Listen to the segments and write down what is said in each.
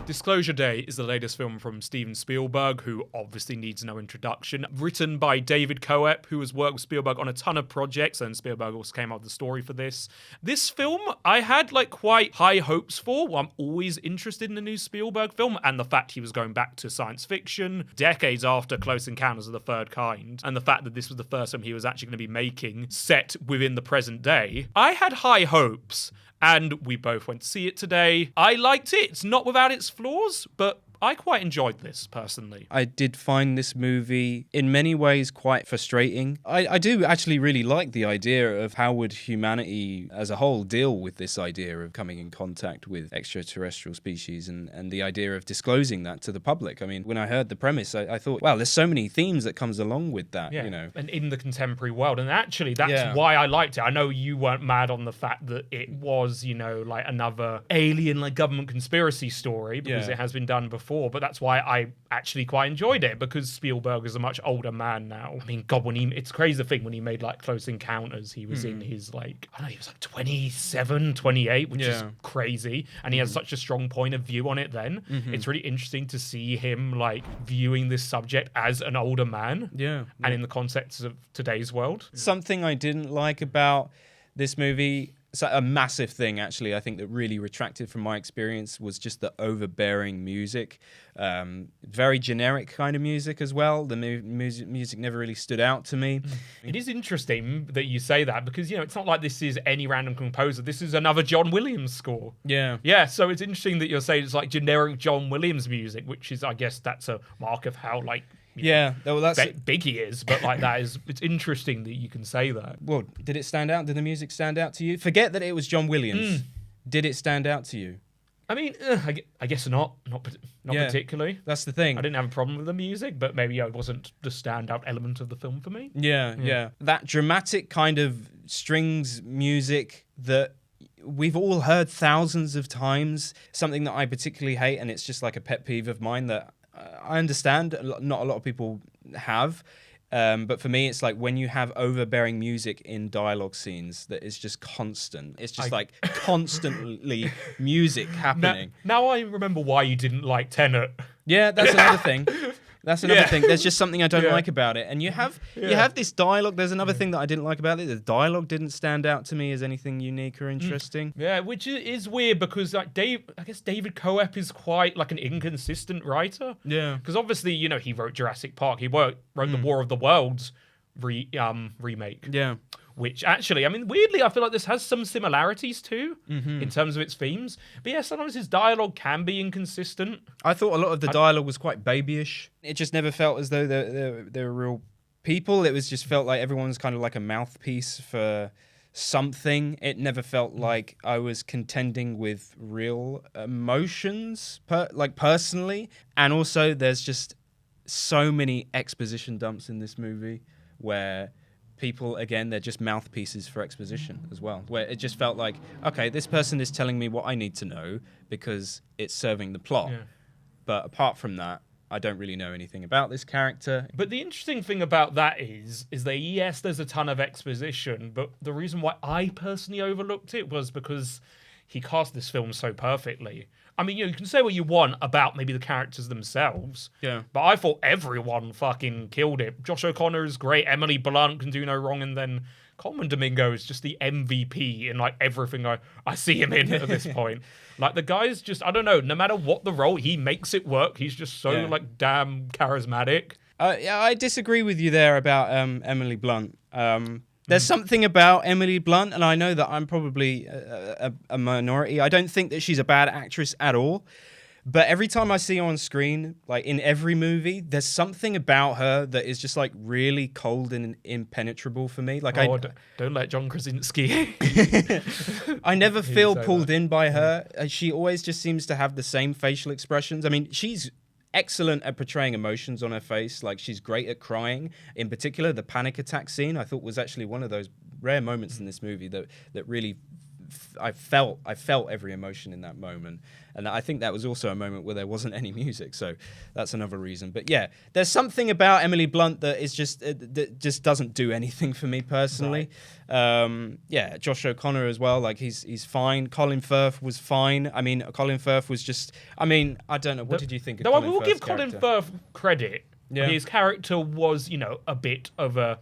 Disclosure Day is the latest film from Steven Spielberg, who obviously needs no introduction. Written by David Coep, who has worked with Spielberg on a ton of projects, and Spielberg also came up with the story for this. This film, I had quite high hopes for. Well, I'm always interested in a new Spielberg film, and the fact he was going back to science fiction decades after Close Encounters of the Third Kind, and the fact that this was the first film he was actually going to be making set within the present day. I had high hopes. And we both went to see it today. I liked it. It's not without its flaws, but I quite enjoyed this, personally. I did find this movie, in many ways, quite frustrating. I do actually really like the idea of how would humanity as a whole deal with this idea of coming in contact with extraterrestrial species and the idea of disclosing that to the public. I mean, when I heard the premise, I thought, wow, there's so many themes that comes along with that, you know. And in the contemporary world. And actually, that's why I liked it. I know you weren't mad on the fact that it was, another alien, government conspiracy story, because it has been done before. But that's why I actually quite enjoyed it, because Spielberg is a much older man now. I mean, God, it's crazy to think when he made Close Encounters, he was in his he was 27, 28, which is crazy. And he has such a strong point of view on it then. It's really interesting to see him viewing this subject as an older man. And in the context of today's world. Something I didn't like about this movie, so a massive thing, actually, I think that really retracted from my experience was just the overbearing music. Very generic kind of music as well. The music never really stood out to me. It is interesting that you say that because, it's not like this is any random composer. This is another John Williams score. Yeah, so it's interesting that you're saying it's generic John Williams music, which is, I guess, that's a mark of how, well, that's big he is, but it's interesting that you can say that. Well, did it stand out? Did the music stand out to you? Forget that it was John Williams. Did it stand out to you? I mean, I guess not particularly. That's the thing. I didn't have a problem with the music, but maybe it wasn't the standout element of the film for me. Yeah. That dramatic kind of strings music that we've all heard thousands of times. Something that I particularly hate, and it's just a pet peeve of mine that I understand not a lot of people have, but for me it's when you have overbearing music in dialogue scenes that is just constant. It's just constantly music happening. Now I remember why you didn't like Tenet. Yeah, that's another thing. That's another thing. There's just something I don't like about it. And you have this dialogue. There's another thing that I didn't like about it. The dialogue didn't stand out to me as anything unique or interesting. Yeah, which is weird because I guess David Coep is quite an inconsistent writer. Yeah. Because obviously, he wrote Jurassic Park. He wrote the War of the Worlds remake. Yeah. Which actually, I mean, weirdly, I feel like this has some similarities too, in terms of its themes. But yeah, sometimes his dialogue can be inconsistent. I thought a lot of the dialogue was quite babyish. It just never felt as though they were real people. It was just felt like everyone's kind of like a mouthpiece for something. It never felt like I was contending with real emotions, personally. And also, there's just so many exposition dumps in this movie where people, again, they're just mouthpieces for exposition as well, where it just felt like, okay, this person is telling me what I need to know because it's serving the plot. Yeah. But apart from that, I don't really know anything about this character. But the interesting thing about that is that, yes, there's a ton of exposition, but the reason why I personally overlooked it was because he cast this film so perfectly. I mean, you can say what you want about maybe the characters themselves. Yeah. But I thought everyone fucking killed it. Josh O'Connor is great. Emily Blunt can do no wrong. And then Coleman Domingo is just the MVP in everything I see him in at this point. The guy's just, I don't know, no matter what the role, he makes it work. He's just so damn charismatic. Yeah, I disagree with you there about Emily Blunt. There's something about Emily Blunt, and I know that I'm probably a minority. I don't think that she's a bad actress at all. But every time I see her on screen, in every movie, there's something about her that is just really cold and impenetrable for me. Don't let John Krasinski. I never feel pulled in by her. She always just seems to have the same facial expressions. I mean, she's excellent at portraying emotions on her face. She's great at crying. In particular, the panic attack scene I thought was actually one of those rare moments in this movie that really felt every emotion in that moment. And I think that was also a moment where there wasn't any music, so that's another reason. But yeah, there's something about Emily Blunt that is that just doesn't do anything for me personally. Right. Yeah, Josh O'Connor as well. Like he's fine. Colin Firth was fine. I mean, Colin Firth was just. I mean, I don't know. What did you think of Colin Firth's character? I will give character? Colin Firth credit. Yeah. His character was, a bit of a.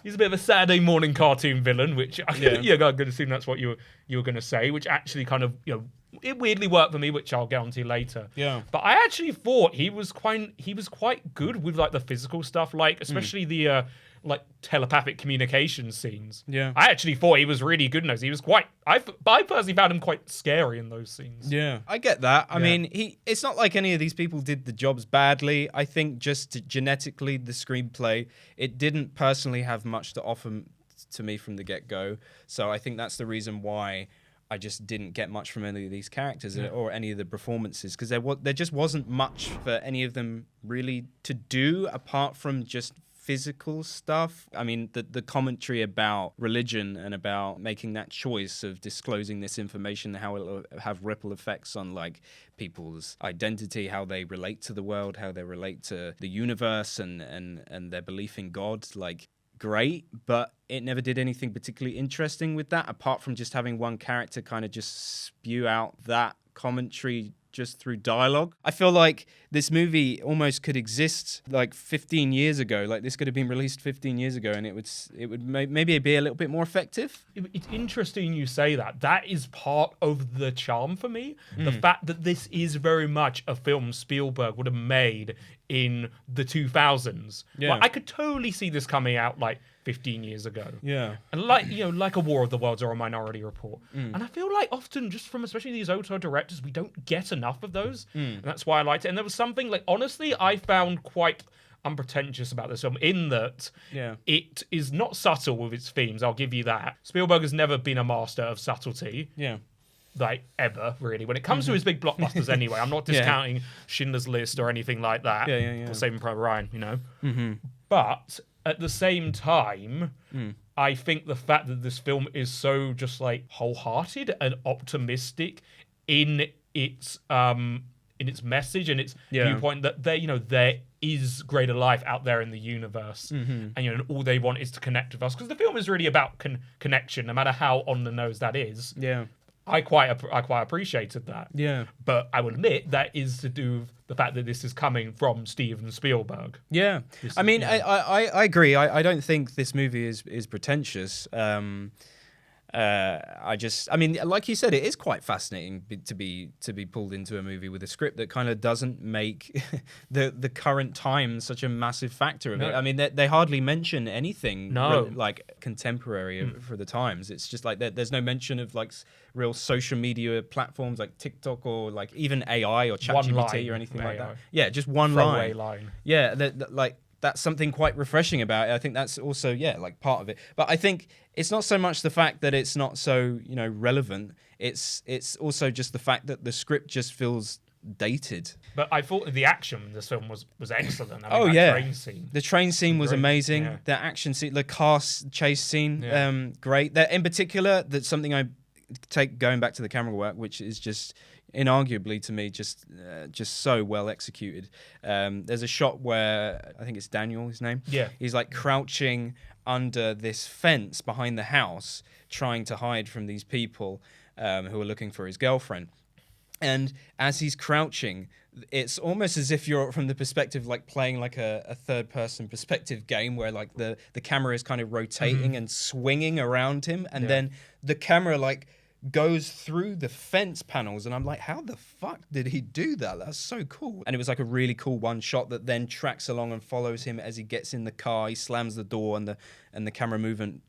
He's a bit of a Saturday morning cartoon villain, which I'm going to assume that's what you were going to say, which actually kind of, it weirdly worked for me, which I'll get onto later. Yeah. But I actually thought he was quite good with like the physical stuff, like especially the like telepathic communication scenes. Yeah. I actually thought he was really good in those. He was quite. I personally found him quite scary in those scenes. Yeah, I get that. I mean, it's not like any of these people did the jobs badly. I think just genetically, the screenplay, it didn't personally have much to offer to me from the get-go. So I think that's the reason why I just didn't get much from any of these characters or any of the performances, because there just wasn't much for any of them really to do apart from just physical stuff. I mean, the commentary about religion and about making that choice of disclosing this information, how it'll have ripple effects on like people's identity, how they relate to the world, how they relate to the universe and their belief in God, like great, but it never did anything particularly interesting with that apart from just having one character kind of just spew out that commentary just through dialogue. I feel like this movie almost could exist like 15 years ago. Like this could have been released 15 years ago and it would maybe be a little bit more effective. It's interesting you say that. That is part of the charm for me. The fact that this is very much a film Spielberg would have made in the 2000s. Yeah. Like, I could totally see this coming out like 15 years ago. Yeah. And like a War of the Worlds or a Minority Report. And I feel like often just from especially these auteur directors, we don't get enough of those. And that's why I liked it. And there was something like, honestly, I found quite unpretentious about this film in that it is not subtle with its themes. I'll give you that. Spielberg has never been a master of subtlety. Yeah. Like ever, really. When it comes to his big blockbusters anyway, I'm not discounting Schindler's List or anything like that. Or Saving Private Ryan, But at the same time, I think the fact that this film is so just like wholehearted and optimistic in its message and its viewpoint that there is greater life out there in the universe, and all they want is to connect with us, because the film is really about connection, no matter how on the nose that is. Yeah. I quite appreciated that. Yeah. But I will admit that is to do with the fact that this is coming from Steven Spielberg. Yeah. I mean, I agree. I don't think this movie is pretentious. I mean, like you said, it is quite fascinating to be pulled into a movie with a script that kind of doesn't make the current time such a massive factor of it. I mean, they hardly mention anything like contemporary for the times. It's just like there's no mention of like real social media platforms like TikTok or like even AI or ChatGPT or anything like that. Yeah, just one line. Yeah, like. That's something quite refreshing about it. I think that's also, like part of it. But I think it's not so much the fact that it's not so, relevant. It's also just the fact that the script just feels dated. But I thought the action in this film was excellent. I mean, train scene. The train scene was amazing. Yeah. The action scene, the car chase scene, great. In particular, that's something I take going back to the camera work, which is just inarguably to me just so well executed. There's a shot where I think it's Daniel, his name. Yeah. He's like crouching under this fence behind the house, trying to hide from these people who are looking for his girlfriend. And as he's crouching, it's almost as if you're from the perspective, like playing like a third-person perspective game where like the camera is kind of rotating and swinging around him. And then the camera like goes through the fence panels. And I'm like, how the fuck did he do that? That's so cool. And it was like a really cool one shot that then tracks along and follows him as he gets in the car. He slams the door and the camera movement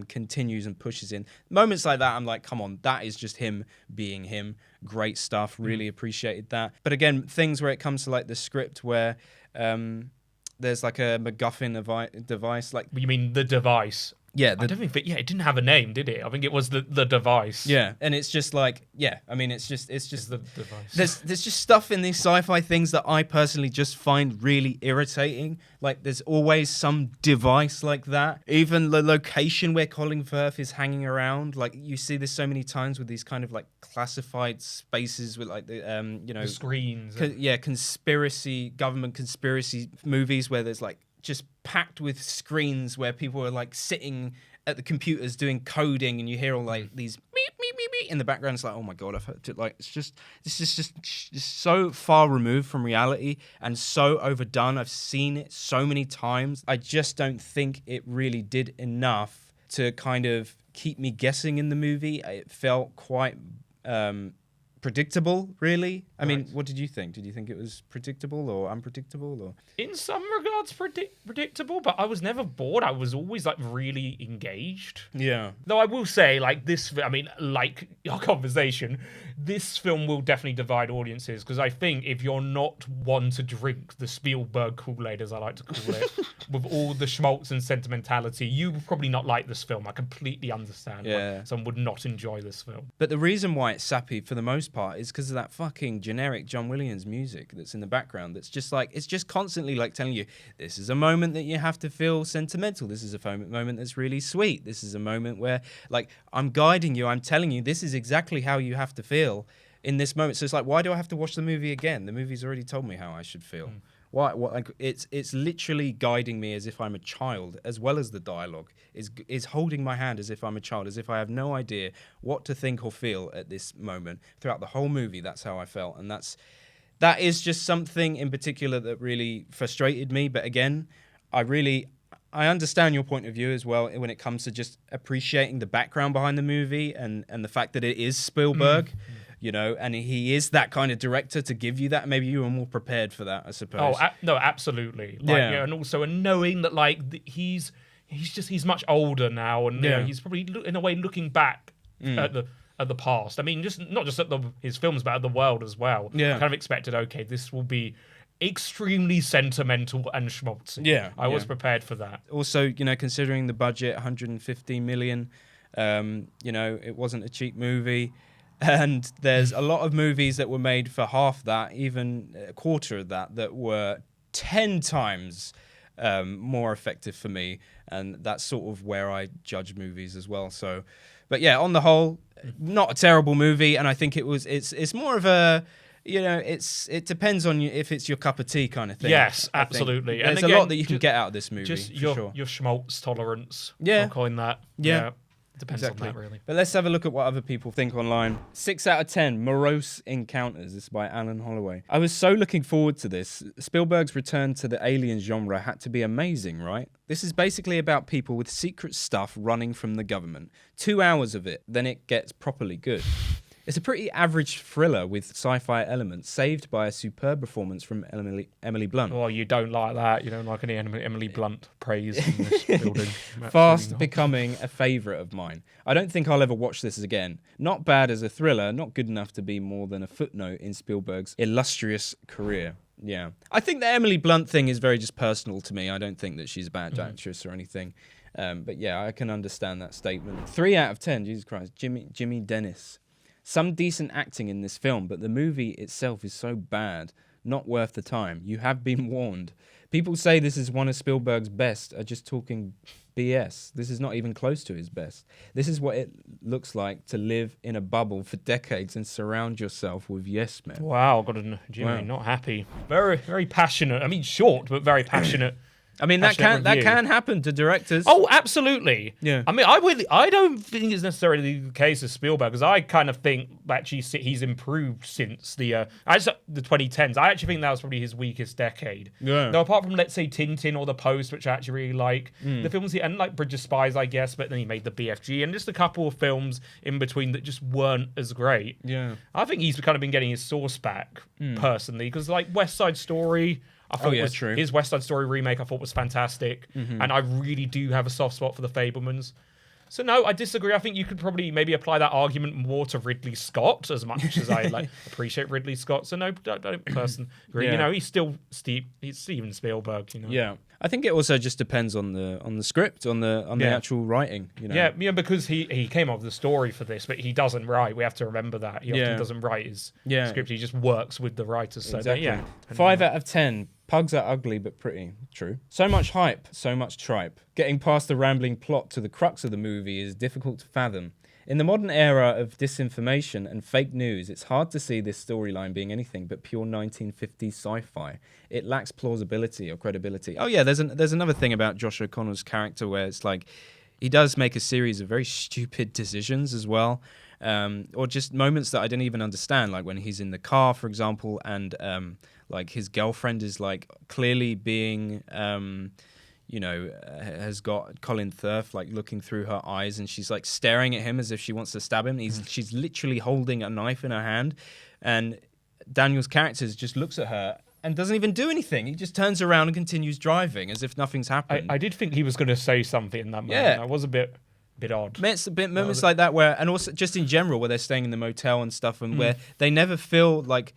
continues and pushes in. Moments like that, I'm like, come on, that is just him being him. Great stuff. Really appreciated that. But again, things where it comes to like the script where there's like a MacGuffin device. Like, you mean the device? Yeah, I don't think it didn't have a name, did it? I think it was the device. Yeah, and it's just like, I mean, it's just The device. there's just stuff in these sci-fi things that I personally just find really irritating. Like, there's always some device like that. Even the location where Colin Firth is hanging around, like, you see this so many times with these kind of like classified spaces with like the The screens. Government conspiracy movies where there's like just packed with screens where people are like sitting at the computers doing coding, and you hear all like these beep beep beep beep in the background. It's like, oh my god, I've heard it. Like, this is just so far removed from reality and so overdone. I've seen it so many times. I just don't think it really did enough to kind of keep me guessing in the movie. It felt quite predictable, really. I mean, what did you think? Did you think it was predictable or unpredictable? Or In some regards, predictable, but I was never bored. I was always like really engaged. Yeah. Though I will say, like like our conversation, this film will definitely divide audiences, because I think if you're not one to drink the Spielberg Kool-Aid, as I like to call it, with all the schmaltz and sentimentality, you will probably not like this film. I completely understand why someone would not enjoy this film. But the reason why it's sappy for the most part is because of that fucking generic John Williams music that's in the background. That's just like, it's just constantly like telling you, this is a moment that you have to feel sentimental. This is a moment that's really sweet. This is a moment where, like, I'm guiding you. I'm telling you, this is exactly how you have to feel in this moment. So it's like, why do I have to watch the movie again? The movie's already told me how I should feel. Why? Like, it's literally guiding me as if I'm a child, as well as the dialogue is holding my hand as if I'm a child, as if I have no idea what to think or feel at this moment. Throughout the whole movie, that's how I felt, and that is just something in particular that really frustrated me. But again, I understand your point of view as well when it comes to just appreciating the background behind the movie and the fact that it is Spielberg. You know, and he is that kind of director to give you that. Maybe you were more prepared for that, I suppose. Oh, no, absolutely. Like, and also knowing that, like, he's much older now, and you know, he's probably in a way looking back at the past. I mean, not just at his films, but at the world as well. I kind of expected, okay, this will be extremely sentimental and schmaltzy. I was prepared for that. Also, you know, considering the budget, 150 million, you know, it wasn't a cheap movie. And there's a lot of movies that were made for half that, even a quarter of that were 10 times more effective for me. And that's sort of where I judge movies as well. So, but yeah, on the whole, not a terrible movie. And I think it's more of a, you know, it depends on you if it's your cup of tea kind of thing. Yes, absolutely. There's a lot that you can get out of this movie. Just your schmaltz tolerance. Yeah. I'll coin that. Yeah. Depends on that, really. But let's have a look at what other people think online. 6 out of 10, Morose Encounters. This is by Alan Holloway. I was so looking forward to this. Spielberg's return to the alien genre had to be amazing, right? This is basically about people with secret stuff running from the government. 2 hours of it, then it gets properly good. It's a pretty average thriller with sci-fi elements, saved by a superb performance from Emily Blunt. Oh, you don't like that. You don't like any Emily Blunt praise in this building. Fast becoming a favourite of mine. I don't think I'll ever watch this again. Not bad as a thriller, not good enough to be more than a footnote in Spielberg's illustrious career. Yeah. I think the Emily Blunt thing is very just personal to me. I don't think that she's a bad actress or anything. But yeah, I can understand that statement. 3 out of 10, Jesus Christ. Jimmy Dennis. Some decent acting in this film, but the movie itself is so bad, not worth the time. You have been warned. People say this is one of Spielberg's best, are just talking BS. This is not even close to his best. This is what it looks like to live in a bubble for decades and surround yourself with yes men. Wow, Jimmy, not happy. Very, very passionate. I mean, short, but very passionate. I mean, that can happen to directors. Oh, absolutely. Yeah. I mean, I don't think it's necessarily the case of Spielberg, because I kind of think actually he's improved since the 2010s. I actually think that was probably his weakest decade. Yeah. Though apart from, let's say, Tintin or The Post, which I actually really like, the films and like Bridge of Spies, I guess, but then he made the BFG and just a couple of films in between that just weren't as great. Yeah. I think he's kind of been getting his source back personally, because like West Side Story, I thought true. His West Side Story remake I thought was fantastic. And I really do have a soft spot for the Fabelmans. So no, I disagree. I think you could probably maybe apply that argument more to Ridley Scott, as much as I like appreciate Ridley Scott. So no, don't personally agree. Yeah. You know, he's Steven Spielberg, you know. Yeah. I think it also just depends on the script, on the actual writing. You know? Yeah, because he came up with the story for this, but he doesn't write. We have to remember that he often doesn't write his script. He just works with the writers. So exactly. 5 out of 10. Pugs are ugly but pretty. True. So much hype, so much tripe. Getting past the rambling plot to the crux of the movie is difficult to fathom. In the modern era of disinformation and fake news, it's hard to see this storyline being anything but pure 1950s sci-fi. It lacks plausibility or credibility. Oh yeah, there's another thing about Josh O'Connor's character where it's like he does make a series of very stupid decisions as well, or just moments that I didn't even understand, like when he's in the car, for example, and like his girlfriend is like clearly being has got Colin Firth like looking through her eyes, and she's like staring at him as if she wants to stab him. She's literally holding a knife in her hand, and Daniel's character just looks at her and doesn't even do anything. He just turns around and continues driving as if nothing's happened. I did think he was going to say something in that moment. Yeah. That was a bit odd. Moments like that where, and also just in general, where they're staying in the motel and stuff, and where they never feel like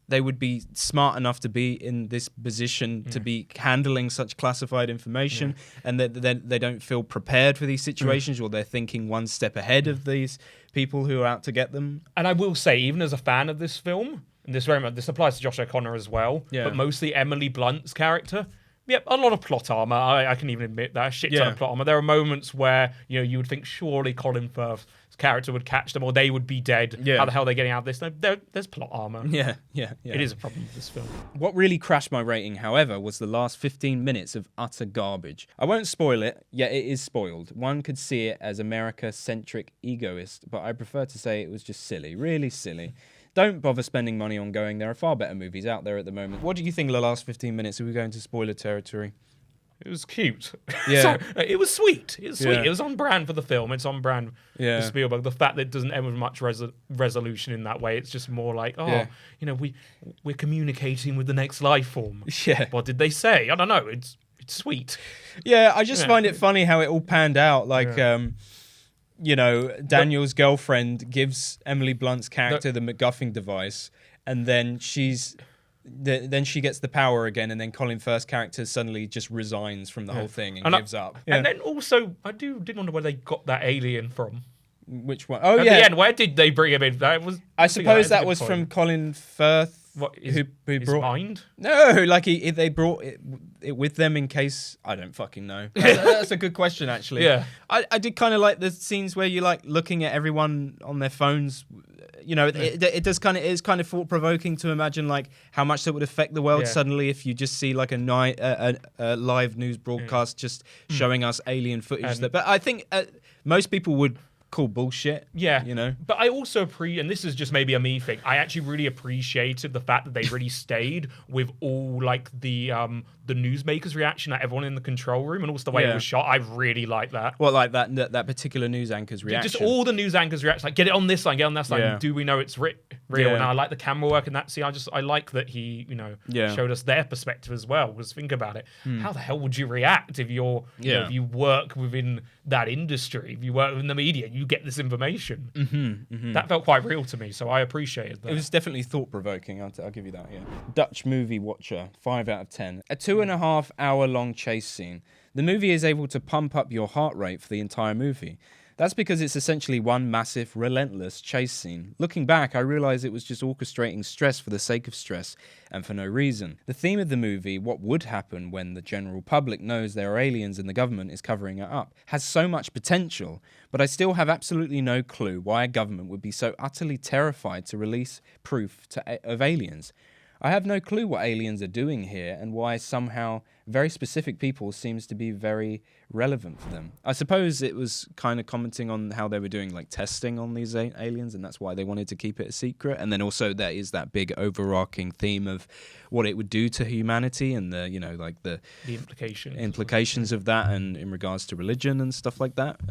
they would be smart enough to be in this position to be handling such classified information, and that they don't feel prepared for these situations, or they're thinking one step ahead of these people who are out to get them. And I will say, even as a fan of this film, and this applies to Josh O'Connor as well, but mostly Emily Blunt's character. Yep, a lot of plot armor. I can even admit that. A shit ton of plot armor. There are moments where you would think surely Colin Firth's character would catch them, or they would be dead. Yeah. How the hell are they getting out of this? No, there's plot armor. Yeah. It is a problem with this film. What really crashed my rating, however, was the last 15 minutes of utter garbage. I won't spoil it, yet it is spoiled. One could see it as America-centric egoist, but I prefer to say it was just silly, really silly. Don't bother spending money on going. There are far better movies out there at the moment. What do you think of the last 15 minutes? Are we going to spoiler territory? It was cute. Yeah. It was sweet. It was sweet. Yeah. It was on brand for the film. It's on brand for Spielberg. The fact that it doesn't end with much resolution in that way. It's just more like, we're communicating with the next life form. Yeah. What did they say? I don't know. It's sweet. Yeah, I just find it funny how it all panned out. Like, Daniel's girlfriend gives Emily Blunt's character the MacGuffin device, and then then she gets the power again, and then Colin Firth's character suddenly just resigns from the whole thing and gives up. Yeah. And then also, I did wonder where they got that alien from. Which one? Oh, At the end, where did they bring him in? I suppose that was from Colin Firth. What, who his brought mind? No, like they brought it with them in case, I don't fucking know. That's a good question, actually. Yeah, I did kind of like the scenes where you're like looking at everyone on their phones. It is kind of thought provoking to imagine like how much that would affect the world suddenly if you just see like a live news broadcast just showing us alien footage. But I think most people would call bullshit. Yeah. But I also and this is just maybe a me thing, I actually really appreciated the fact that they really stayed with all like the newsmakers' reaction, like everyone in the control room, and also the way it was shot. I really like that. Well, like that particular news anchor's reaction. Just all the news anchors' reaction, like get it on this line, get on that line. Yeah. Do we know it's real? Yeah. And I like the camera work in that scene. I like that he, showed us their perspective as well. Because think about it, how the hell would you react if if you work within that industry, if you work within the media, you get this information. That felt quite real to me, so I appreciated that. It was definitely thought-provoking, I'll give you that, yeah. Dutch movie watcher, 5 out of 10. A 2.5 hour long chase scene. The movie is able to pump up your heart rate for the entire movie. That's because it's essentially one massive, relentless chase scene. Looking back, I realised it was just orchestrating stress for the sake of stress, and for no reason. The theme of the movie, what would happen when the general public knows there are aliens and the government is covering it up, has so much potential, but I still have absolutely no clue why a government would be so utterly terrified to release proof of aliens. I have no clue what aliens are doing here and why somehow very specific people seems to be very relevant for them. I suppose it was kind of commenting on how they were doing like testing on these aliens, and that's why they wanted to keep it a secret. And then also there is that big overarching theme of what it would do to humanity and the the implications of that, and in regards to religion and stuff like that.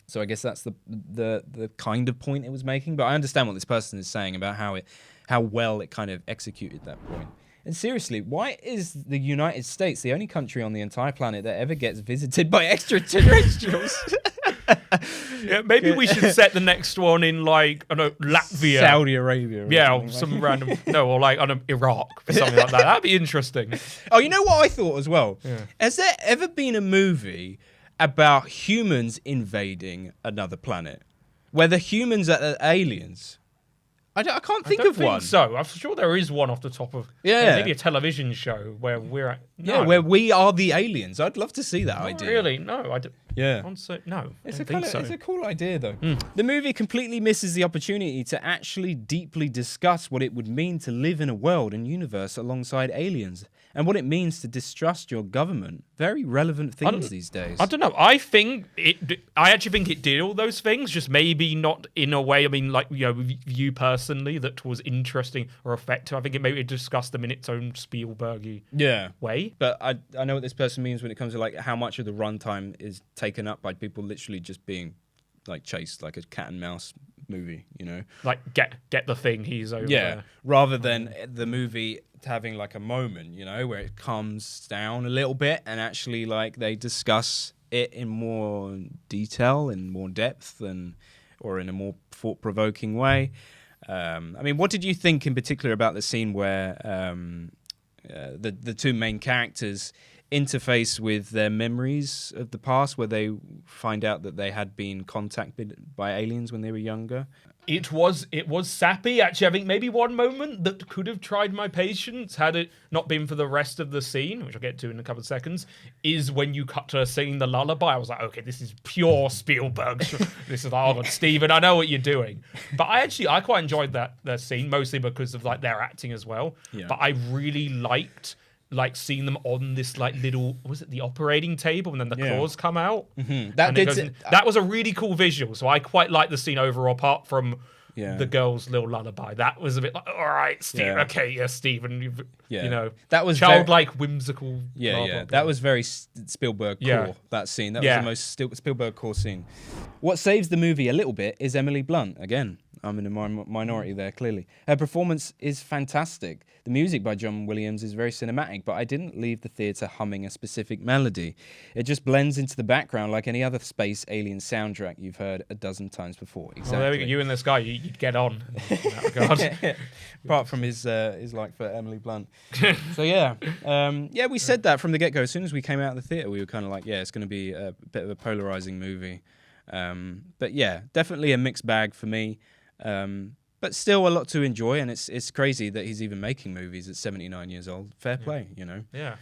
So I guess that's the kind of point it was making. But I understand what this person is saying about how well it kind of executed that point. And seriously, why is the United States the only country on the entire planet that ever gets visited by extraterrestrials? Yeah, maybe we should set the next one in like, I don't know, Latvia. Saudi Arabia. Yeah, or some random, no, or like, I don't know, Iraq or something like that. That'd be interesting. Oh, you know what I thought as well? Yeah. Has there ever been a movie about humans invading another planet? Where the humans are aliens? I can't think of one. So I'm sure there is one off the top of maybe a television show where we're at, where we are the aliens. I'd love to see that idea. Really? No, I don't. Yeah. No, It's I don't think so. It's a cool idea, though. The movie completely misses the opportunity to actually deeply discuss what it would mean to live in a world and universe alongside aliens, and what it means to distrust your government. Very relevant things these days. I don't know. I actually think it did all those things, just maybe not in a way. I mean, like, you know, with you personally, that was interesting or effective. I think it maybe discussed them in its own Spielberg-y way. But I know what this person means when it comes to like how much of the runtime is taken up by people literally just being like chased, like a cat and mouse movie, you know, like get the thing, he's over there. Rather than the movie having like a moment, you know, where it calms down a little bit and actually like they discuss it in more detail and more depth or in a more thought-provoking way. I mean, what did you think in particular about the scene where the two main characters interface with their memories of the past, where they find out that they had been contacted by aliens when they were younger? It was sappy, actually. I think maybe one moment that could have tried my patience, had it not been for the rest of the scene, which I'll get to in a couple of seconds, is when you cut to her singing the lullaby. I was like, okay, this is pure Spielberg. This is like, oh God, Steven, I know what you're doing. But I quite enjoyed that scene, mostly because of like their acting as well. Yeah. But I really liked like seeing them on this like little, was it the operating table, and then the claws come out. Mm-hmm. That was a really cool visual. So I quite liked the scene overall, apart from the girl's little lullaby. That was a bit like, all right, Steve, okay, Stephen, you know, that was childlike, whimsical. Blah, blah. That was very Spielberg core. That scene, that was the most Spielberg core scene. What saves the movie a little bit is Emily Blunt again. I'm in a minority there, clearly. Her performance is fantastic. The music by John Williams is very cinematic, but I didn't leave the theatre humming a specific melody. It just blends into the background like any other space alien soundtrack you've heard a dozen times before. Exactly. Well, there we go. You and this guy, you'd get on in that regard. Apart from his like for Emily Blunt. So we said that from the get-go. As soon as we came out of the theatre, we were kind of like, it's going to be a bit of a polarizing movie. But yeah, definitely a mixed bag for me. But still a lot to enjoy, and it's crazy that he's even making movies at 79 years old. Fair play, you know. Yeah.